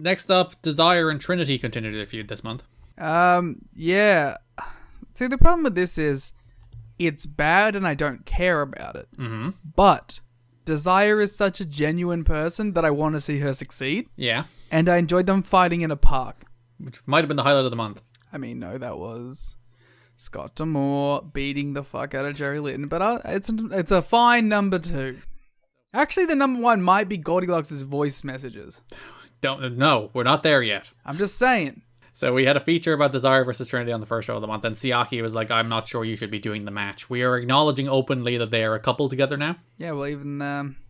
Next up, Desire and Trinity continued their feud this month. Yeah. See, the problem with this is it's bad and I don't care about it. Mm-hmm. But Desire is such a genuine person that I want to see her succeed. Yeah. And I enjoyed them fighting in a park. Which might have been the highlight of the month. I mean, no, that was Scott D'Amore beating the fuck out of Jerry Lynn. But it's a fine number 2. Actually, the number 1 might be Goldilocks' voice messages. No, we're not there yet. I'm just saying. So we had a feature about Desire versus Trinity on the first show of the month, and Siaki was like, I'm not sure you should be doing the match. We are acknowledging openly that they are a couple together now. Yeah, well, even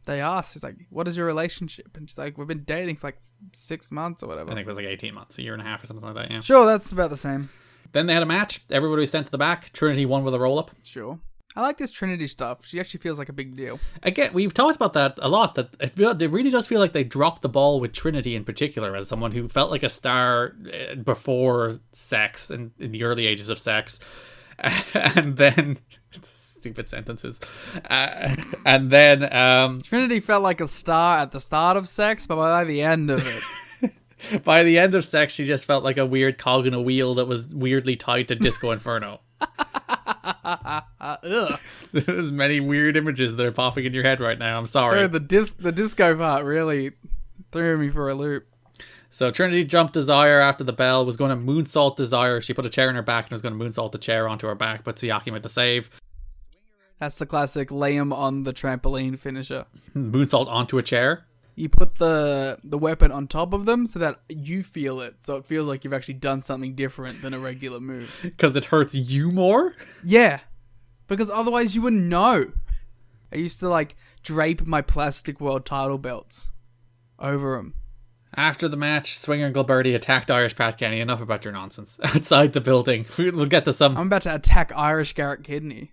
they asked, he's like, what is your relationship? And she's like, we've been dating for like 6 months or whatever. I think it was like 18 months, a year and a half or something like that, yeah. Sure, that's about the same. Then they had a match. Everybody was sent to the back. Trinity won with a roll-up. Sure. I like this Trinity stuff. She actually feels like a big deal. Again, we've talked about that a lot, that it really does feel like they dropped the ball with Trinity in particular as someone who felt like a star before sex and in the early ages of sex. And then... stupid sentences. And then... Trinity felt like a star at the start of sex, but by the end of it... by the end of sex, she just felt like a weird cog in a wheel that was weirdly tied to Disco Inferno. There's many weird images that are popping in your head right now. I'm sorry. Sure, the disco part really threw me for a loop. So Trinity jumped Desire after the bell, was going to moonsault Desire. She put a chair in her back and was going to moonsault the chair onto her back, but Siaki made the save. That's the classic Liam on the trampoline finisher. Moonsault onto a chair. You put the weapon on top of them so that you feel it. So it feels like you've actually done something different than a regular move. Because it hurts you more? Yeah. Because otherwise you wouldn't know. I used to like drape my plastic world title belts over them. After the match, Swinger and Gilberti attacked Irish Pat Kenney. Enough about your nonsense. Outside the building. We'll get to some... I'm about to attack Irish Garrett Kidney.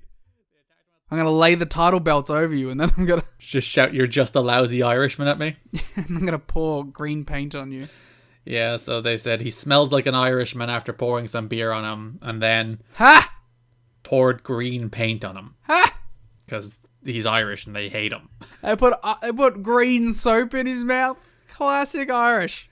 I'm going to lay the title belts over you and then I'm going to... just shout, you're just a lousy Irishman at me. I'm going to pour green paint on you. Yeah, so they said he smells like an Irishman after pouring some beer on him and then... Ha! Poured green paint on him. Ha! Because he's Irish and they hate him. I put green soap in his mouth. Classic Irish.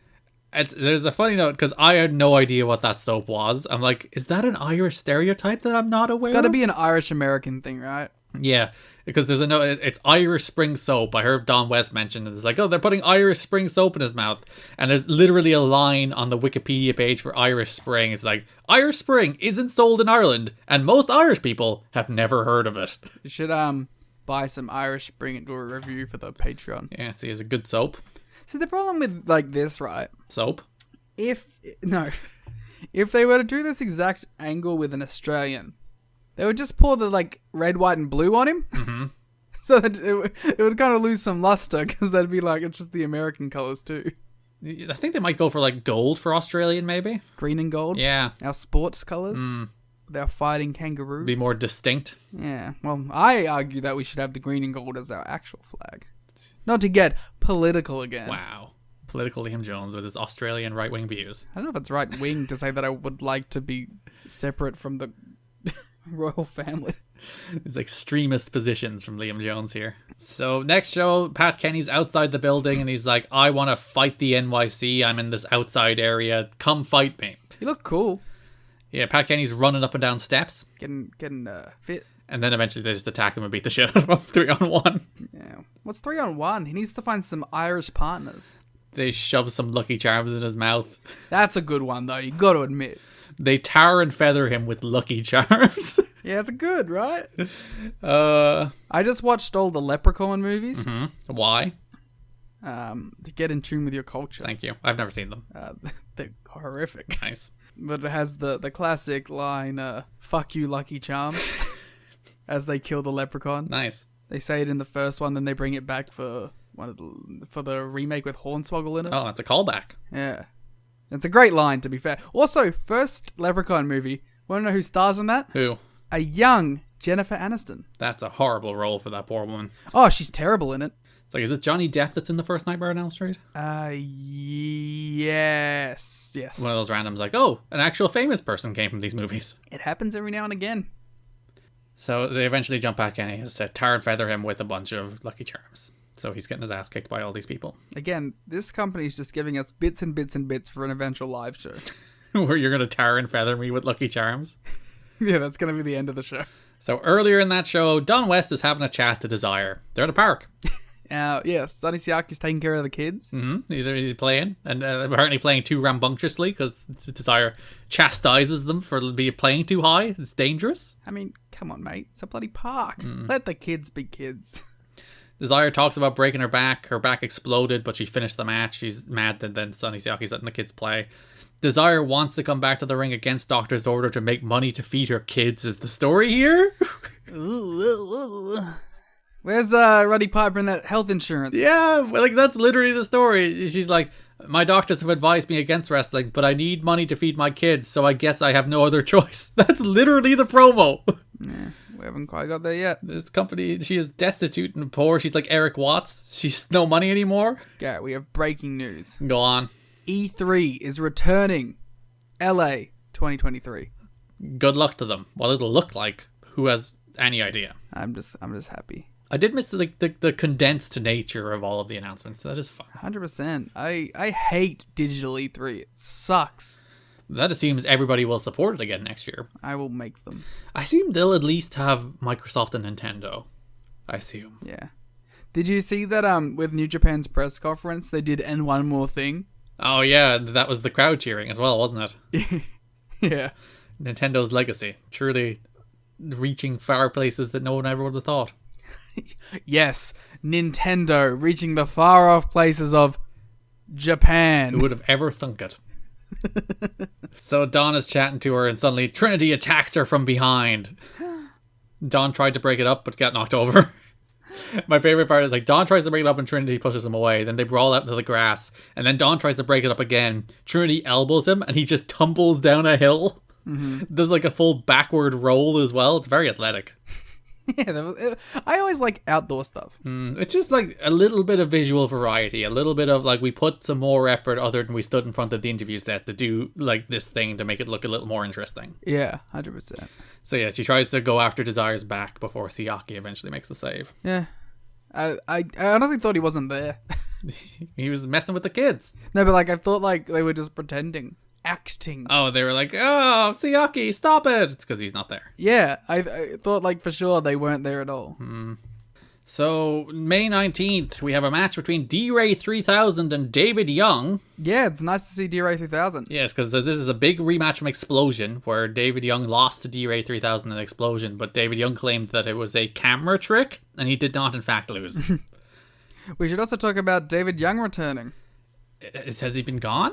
There's a funny note because I had no idea what that soap was. I'm like, is that an Irish stereotype that I'm not aware of? It's got to be an Irish American thing, right? Yeah, because there's a note. It's Irish Spring soap. I heard Don West mention it. It's like, oh, they're putting Irish Spring soap in his mouth. And there's literally a line on the Wikipedia page for Irish Spring. It's like, Irish Spring isn't sold in Ireland, and most Irish people have never heard of it. You should buy some Irish Spring and do a review for the Patreon. Yeah, see, it's a good soap. See, the problem with like this, right? Soap? If they were to do this exact angle with an Australian, they would just pour the like red, white, and blue on him, so that it would kind of lose some luster because that'd be like it's just the American colors too. I think they might go for like gold for Australian, maybe. Green and gold. Yeah, our sports colors. They're fighting kangaroo. Be more distinct. Yeah. Well, I argue that we should have the green and gold as our actual flag, not to get political again. Wow. Political Liam Jones with his Australian right-wing views. I don't know if it's right-wing to say that I would like to be separate from the royal family. It's extremist positions from Liam Jones here. So next show, Pat Kenney's outside the building and he's like, I want to fight the NYC. I'm in this outside area. Come fight me. You look cool. Yeah, Pat Kenney's running up and down steps. Getting fit. And then eventually they just attack him and beat the shit out of him 3-on-1. Yeah. What's 3-on-1? He needs to find some Irish partners. They shove some Lucky Charms in his mouth. That's a good one, though. You got to admit. They tar and feather him with Lucky Charms. Yeah, it's good, right? I just watched all the Leprechaun movies. Mm-hmm. Why? To get in tune with your culture. Thank you. I've never seen them. They're horrific. Nice. But it has the classic line, fuck you, Lucky Charms, as they kill the leprechaun. Nice. They say it in the first one, then they bring it back for the remake with Hornswoggle in it. Oh, that's a callback. Yeah. It's a great line, to be fair. Also, first Leprechaun movie. Want to know who stars in that? Who? A young Jennifer Aniston. That's a horrible role for that poor woman. Oh, she's terrible in it. It's like, is it Johnny Depp that's in the first Nightmare on Elm Street? Yes. One of those randoms like, oh, an actual famous person came from these movies. It happens every now and again. So they eventually jump back in. He said, tar and feather him with a bunch of Lucky Charms. So he's getting his ass kicked by all these people. Again, this company's just giving us bits and bits and bits for an eventual live show. Where you're going to tar and feather me with Lucky Charms. Yeah, that's going to be the end of the show. So earlier in that show, Don West is having a chat to Desire. They're at a park. Yes, Sonny Siaki's taking care of the kids. Mm-hmm. He's playing, and apparently playing too rambunctiously because Desire chastises them for playing too high. It's dangerous. I mean, come on, mate. It's a bloody park. Let the kids be kids. Desire talks about breaking her back. Her back exploded, but she finished the match. She's mad that then Sonny Siaki's letting the kids play. Desire wants to come back to the ring against Doctor's order to make money to feed her kids. Is the story here? Where's Roddy Piper and that health insurance? Yeah, like that's literally the story. She's like, my doctors have advised me against wrestling, but I need money to feed my kids, so I guess I have no other choice. That's literally the promo. Yeah, we haven't quite got there yet. This company, she is destitute and poor. She's like Eric Watts. She's no money anymore. Garrett, we have breaking news. Go on. E3 is returning. LA 2023. Good luck to them. What it'll look like, who has any idea? I'm just happy. I did miss the condensed nature of all of the announcements. That is fun. 100%. I hate digital E3. It sucks. That assumes everybody will support it again next year. I will make them. I assume they'll at least have Microsoft and Nintendo. I assume. Yeah. Did you see that with New Japan's press conference, they did "And One More Thing"? Oh yeah, that was the crowd cheering as well, wasn't it? Yeah. Nintendo's legacy. Truly reaching far places that no one ever would have thought. Yes, Nintendo reaching the far off places of Japan. Who would have ever thunk it? So Dawn is chatting to her and suddenly Trinity attacks her from behind. Dawn tried to break it up but got knocked over. My favorite part is like Dawn tries to break it up and Trinity pushes him away. Then they brawl out into the grass and then Dawn tries to break it up again. Trinity elbows him and he just tumbles down a hill. Mm-hmm. Does like a full backward roll as well. It's very athletic. Yeah, I always like outdoor stuff. It's just like a little bit of visual variety, a little bit of like we put some more effort other than we stood in front of the interview set to do like this thing to make it look a little more interesting. Yeah, 100%. So yeah, she tries to go after Desire's back before Siaki eventually makes the save. Yeah, I honestly thought he wasn't there. He was messing with the kids. No, but like I thought like they were just pretending. Acting. Oh, they were like, oh, Siaki, stop it. It's because he's not there. Yeah, I thought like for sure they weren't there at all. So, May 19th, we have a match between D-Ray 3000 and David Young. Yeah, it's nice to see D-Ray 3000. Yes, because this is a big rematch from Explosion, where David Young lost to D-Ray 3000 in Explosion, but David Young claimed that it was a camera trick, and he did not, in fact, lose. We should also talk about David Young returning. Has he been gone?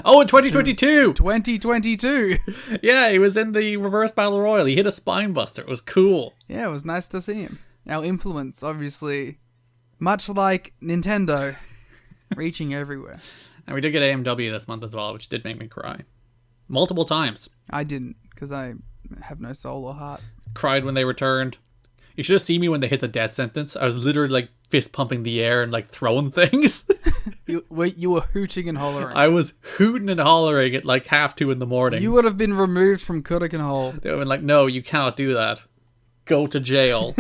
Oh, in 2022! 2022! Yeah, he was in the Reverse Battle Royal. He hit a spine buster. It was cool. Yeah, it was nice to see him. Our influence, obviously, much like Nintendo, reaching everywhere. And we did get AMW this month as well, which did make me cry. Multiple times. I didn't, because I have no soul or heart. Cried when they returned. You should have seen me when they hit the death sentence. I was literally like fist pumping the air and like throwing things. You were hooting and hollering. I was hooting and hollering at like 2:30 in the morning. You would have been removed from Kurikan Hall. They would have been like, no, you cannot do that. Go to jail.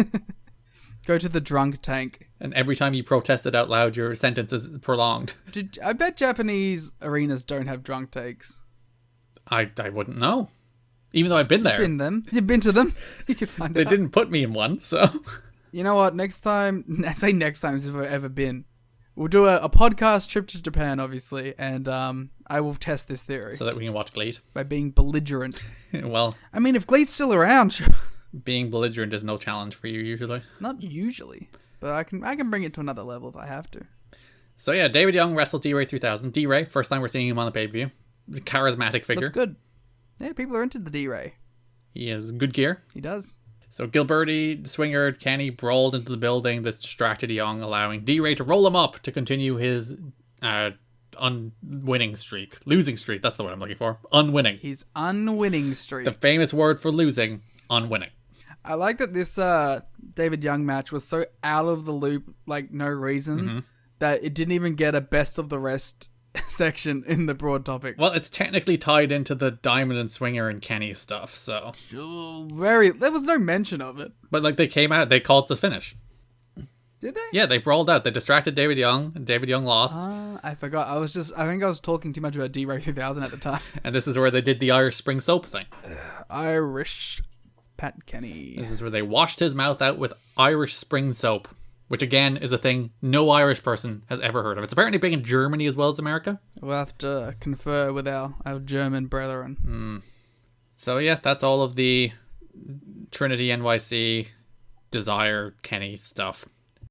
Go to the drunk tank. And every time you protested out loud, your sentence is prolonged. I bet Japanese arenas don't have drunk tanks. I wouldn't know. Even though I've been there. You've been to them. You could find They out. didn't put me in one, so. You know what? Next time, I say next time if I've ever been. We'll do a podcast trip to Japan, obviously, and I will test this theory. So that we can watch Glee. By being belligerent. Well. I mean, if Glee's still around, sure. Being belligerent is no challenge for you, usually. Not usually. But I can bring it to another level if I have to. So yeah, David Young wrestled D-Ray 3000. D-Ray, first time we're seeing him on the pay-per-view. The charismatic figure. Look good. Yeah, people are into the D-Ray. He has good gear. He does. So Gilberti, Swinger, Kenny brawled into the building. This distracted Young, allowing D-Ray to roll him up to continue his unwinning streak. Losing streak, that's the word I'm looking for. Unwinning. His unwinning streak. The famous word for losing, unwinning. I like that this David Young match was so out of the loop, like no reason, that it didn't even get a best of the rest section in the broad topics. Well, it's technically tied into the Diamond and Swinger and Kenny stuff, so. There was no mention of it. But like they came out, they called it the finish. Did they? Yeah, they brawled out. They distracted David Young, and David Young lost. I forgot. I think I was talking too much about D-Ray 3000 at the time. And this is where they did the Irish Spring Soap thing. Irish Pat Kenney. This is where they washed his mouth out with Irish Spring Soap, which again is a thing no Irish person has ever heard of. It's apparently big in Germany as well as America. We'll have to confer with our German brethren. So yeah, that's all of the Trinity NYC Desire Kenny stuff.